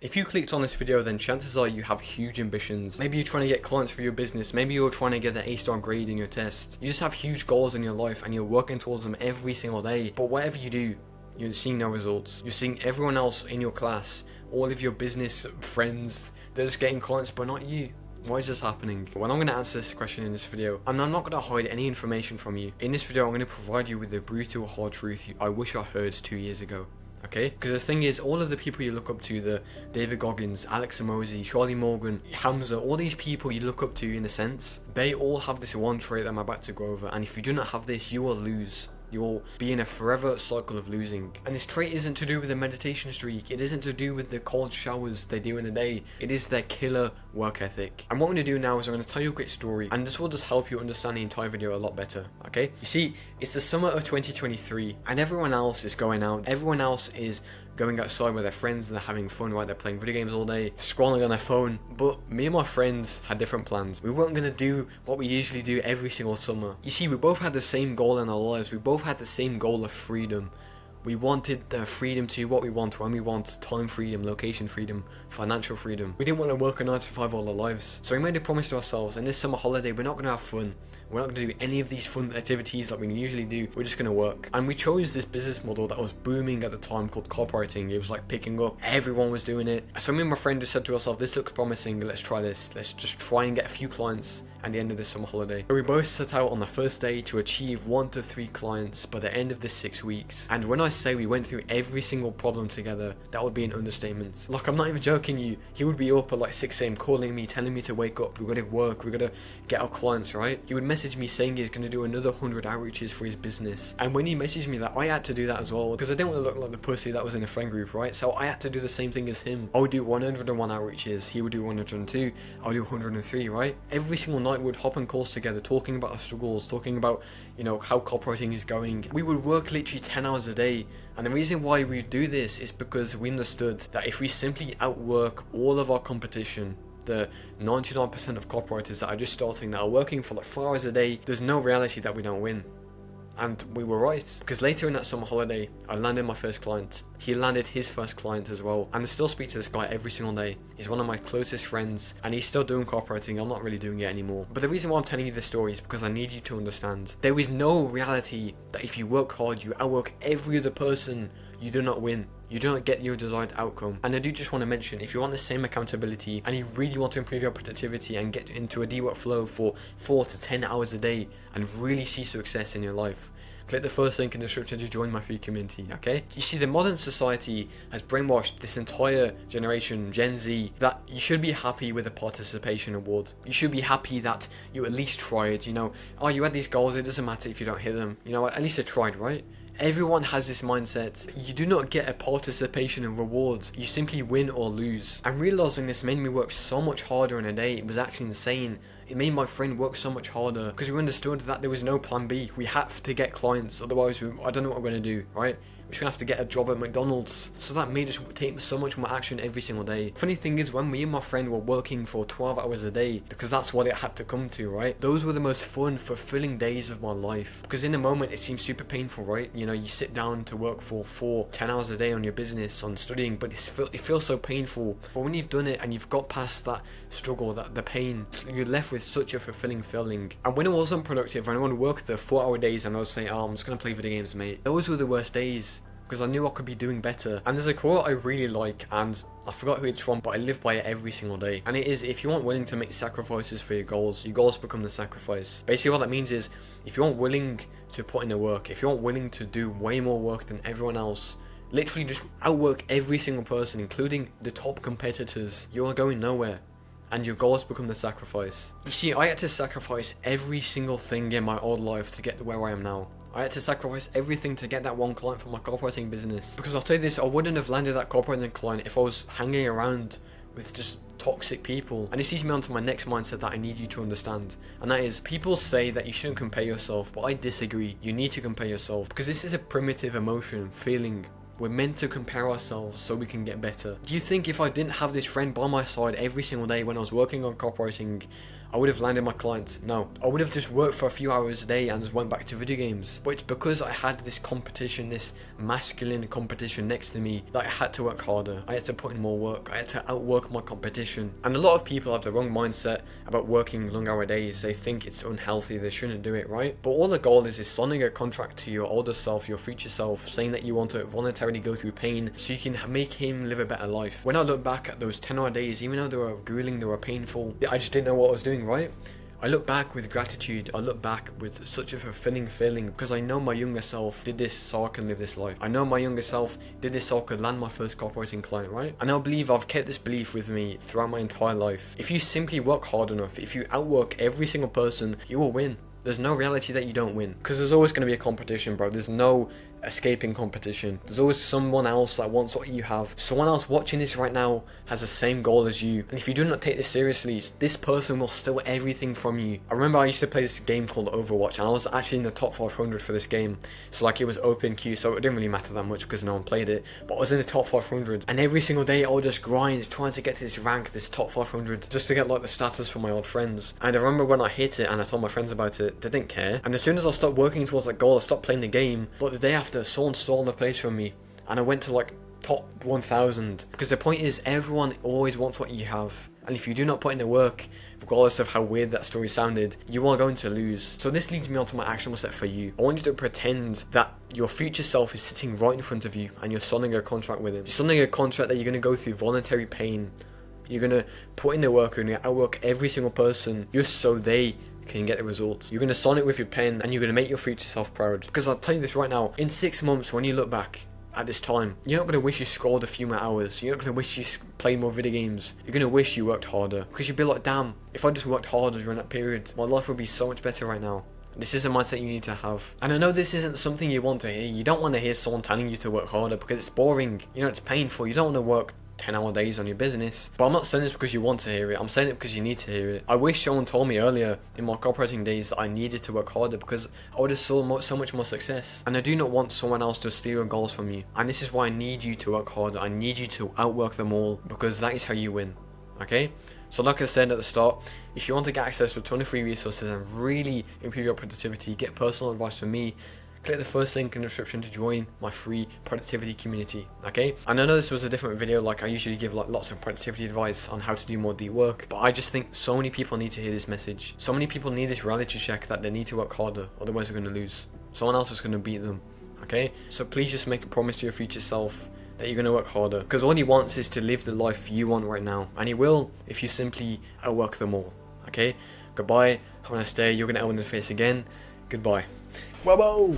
If you clicked on this video, then chances are you have huge ambitions. Maybe you're trying to get clients for your business. Maybe you're trying to get an A-star grade in your test. You just have huge goals in your life and you're working towards them every single day. But whatever you do, you're seeing no results. You're seeing everyone else in your class, all of your business friends, they're just getting clients, but not you. Why is this happening? Well, I'm going to answer this question in this video, and I'm not going to hide any information from you. In this video, I'm going to provide you with the brutal hard truth I wish I heard 2 years ago. Okay? Because the thing is, all of the people you look up to, the David Goggins, Alex Hormozi, Charlie Morgan, Hamza, all these people you look up to in a sense, they all have this one trait that I'm about to go over, and if you do not have this, you will lose. You'll be in a forever cycle of losing. And this trait isn't to do with the meditation streak. It isn't to do with the cold showers they do in a day. It is their killer work ethic. And what I'm going to do now is I'm going to tell you a quick story, and this will just help you understand the entire video a lot better. Okay? You see, it's the summer of 2023, and everyone else is going out. Everyone else is going outside with their friends and they're having fun, right? They're playing video games all day, scrolling on their phone. But me and my friends had different plans. We weren't going to do what we usually do every single summer. You see, we both had the same goal in our lives. We both had the same goal of freedom. We wanted the freedom to do what we want when we want, time freedom, location freedom, financial freedom. We didn't want to work a 9 to 5 all our lives. So we made a promise to ourselves, in this summer holiday, we're not going to have fun. We're not going to do any of these fun activities that we usually do. We're just going to work. And we chose this business model that was booming at the time called copywriting. It was like picking up. Everyone was doing it. So me and my friend just said to ourselves, this looks promising. Let's try this. Let's just try and get a few clients at the end of this summer holiday. So we both set out on the first day to achieve 1 to 3 clients by the end of this 6 weeks. And when I say we went through every single problem together, that would be an understatement. Like, I'm not even joking you. He would be up at like 6 AM calling me, telling me to wake up. We got to work. We got to get our clients, right? He would message me saying he's going to do another 100 outreaches for his business. And when he messaged me that, I had to do that as well, because I didn't want to look like the pussy that was in a friend group, right? So I had to do the same thing as him. I would do 101 outreaches. He would do 102. I would do 103, right? Every single night we'd hop on calls together, talking about our struggles, talking about, you know, how copywriting is going. We would work literally 10 hours a day. And the reason why we do this is because we understood that if we simply outwork all of our competition, the 99% of copywriters that are just starting, that are working for like 4 hours a day, there's no reality that we don't win. And we were right, because later in that summer holiday, I landed my first client. He landed his first client as well. And I still speak to this guy every single day. He's one of my closest friends, and he's still doing copywriting. I'm not really doing it anymore. But the reason why I'm telling you this story is because I need you to understand. There is no reality that if you work hard, you outwork every other person, you do not win. You do not get your desired outcome. And I do just want to mention, if you want the same accountability and you really want to improve your productivity and get into a D-work flow for 4 to 10 hours a day and really see success in your life, click the first link in the description to join my free community, okay? You see, the modern society has brainwashed this entire generation, Gen Z, that you should be happy with a participation award. You should be happy that you at least tried, you know. Oh, you had these goals, it doesn't matter if you don't hit them. You know, at least I tried, right? Everyone has this mindset. You do not get a participation and reward. You simply win or lose. And realizing this made me work so much harder in a day. It was actually insane. It made my friend work so much harder because we understood that there was no plan B. We have to get clients, otherwise I don't know what we're going to do, right? We're just going to have to get a job at McDonald's. So that made us take so much more action every single day. Funny thing is, when me and my friend were working for 12 hours a day, because that's what it had to come to, right? Those were the most fun, fulfilling days of my life. Because in the moment, it seems super painful, right? You know, you sit down to work for 10 hours a day on your business, on studying, but it feels so painful. But when you've done it and you've got past that struggle, the pain, you're left with such a fulfilling feeling. And when I wasn't productive, when I would work the 4-hour days and I was saying, oh, I'm just going to play video games, mate. Those were the worst days, because I knew I could be doing better. And there's a quote I really like, and I forgot who it's from, but I live by it every single day. And it is, if you aren't willing to make sacrifices for your goals become the sacrifice. Basically what that means is, if you aren't willing to put in the work, if you aren't willing to do way more work than everyone else, literally just outwork every single person, including the top competitors, you are going nowhere. And your goals become the sacrifice. You see, I had to sacrifice every single thing in my old life to get to where I am now. I had to sacrifice everything to get that one client for my copywriting business. Because I'll tell you this, I wouldn't have landed that copywriting client if I was hanging around with just toxic people. And this leads me on to my next mindset that I need you to understand. And that is, people say that you shouldn't compare yourself, but I disagree. You need to compare yourself. Because this is a primitive emotion, feeling. We're meant to compare ourselves so we can get better. Do you think if I didn't have this friend by my side every single day when I was working on copywriting, I would have landed my clients. No, I would have just worked for a few hours a day and just went back to video games. But it's because I had this competition, this masculine competition next to me, that I had to work harder. I had to put in more work. I had to outwork my competition. And a lot of people have the wrong mindset about working long hour days. They think it's unhealthy, they shouldn't do it, right? But all the goal is signing a contract to your older self, your future self, saying that you want to voluntarily go through pain so you can make him live a better life. When I look back at those 10-hour days, even though they were grueling, they were painful, I just didn't know what I was doing, right? I look back with gratitude. I look back with such a fulfilling feeling because I know my younger self did this so I can live this life. I know my younger self did this so I could land my first copywriting client, right? And I believe I've kept this belief with me throughout my entire life. If you simply work hard enough, if you outwork every single person, you will win. There's no reality that you don't win, because there's always going to be a competition, bro. There's no escaping competition. There's always someone else that wants what you have. Someone else watching this right now has the same goal as you, and if you do not take this seriously, this person will steal everything from you. I remember I used to play this game called Overwatch, and I was actually in the top 500 for this game. So like, it was open queue, so it didn't really matter that much because no one played it, but I was in the top 500, and every single day I would just grind trying to get to this rank, this top 500, just to get like the status from my old friends. And I remember when I hit it and I told my friends about it, they didn't care. And as soon as I stopped working towards that goal, I stopped playing the game. But the day after, someone stole the place from me, and I went to like top 1000. Because the point is, everyone always wants what you have, and if you do not put in the work, regardless of how weird that story sounded, you are going to lose. So this leads me on to my actionable step for you. I want you to pretend that your future self is sitting right in front of you and you're signing a contract with him. You're signing a contract that you're going to go through voluntary pain. You're going to put in the work and you're going to outwork every single person just so they can get the results. You're going to sign it with your pen and you're going to make your future self proud. Because I'll tell you this right now, in 6 months when you look back at this time, you're not going to wish you scrolled a few more hours. You're not going to wish you played more video games. You're going to wish you worked harder. Because you'll be like, damn, if I just worked harder during that period, my life would be so much better right now. This is a mindset you need to have. And I know this isn't something you want to hear. You don't want to hear someone telling you to work harder because it's boring. You know, it's painful. You don't want to work 10-hour days on your business. But I'm not saying this because you want to hear it. I'm saying it because you need to hear it. I wish someone told me earlier in my copywriting days that I needed to work harder, because I would have saw so much more success. And I do not want someone else to steal your goals from you. And this is why I need you to work harder. I need you to outwork them all, because that is how you win. Okay? So like I said at the start, if you want to get access to 23 resources and really improve your productivity, get personal advice from me, click the first link in the description to join my free productivity community, okay? And I know this was a different video, like I usually give like lots of productivity advice on how to do more deep work, but I just think so many people need to hear this message. So many people need this reality check that they need to work harder, otherwise they're going to lose. Someone else is going to beat them, okay? So please just make a promise to your future self that you're going to work harder, because all he wants is to live the life you want right now, and he will if you simply outwork them all, okay? Goodbye, have a nice day. You're going to elbow in the face again. Goodbye. Whoa!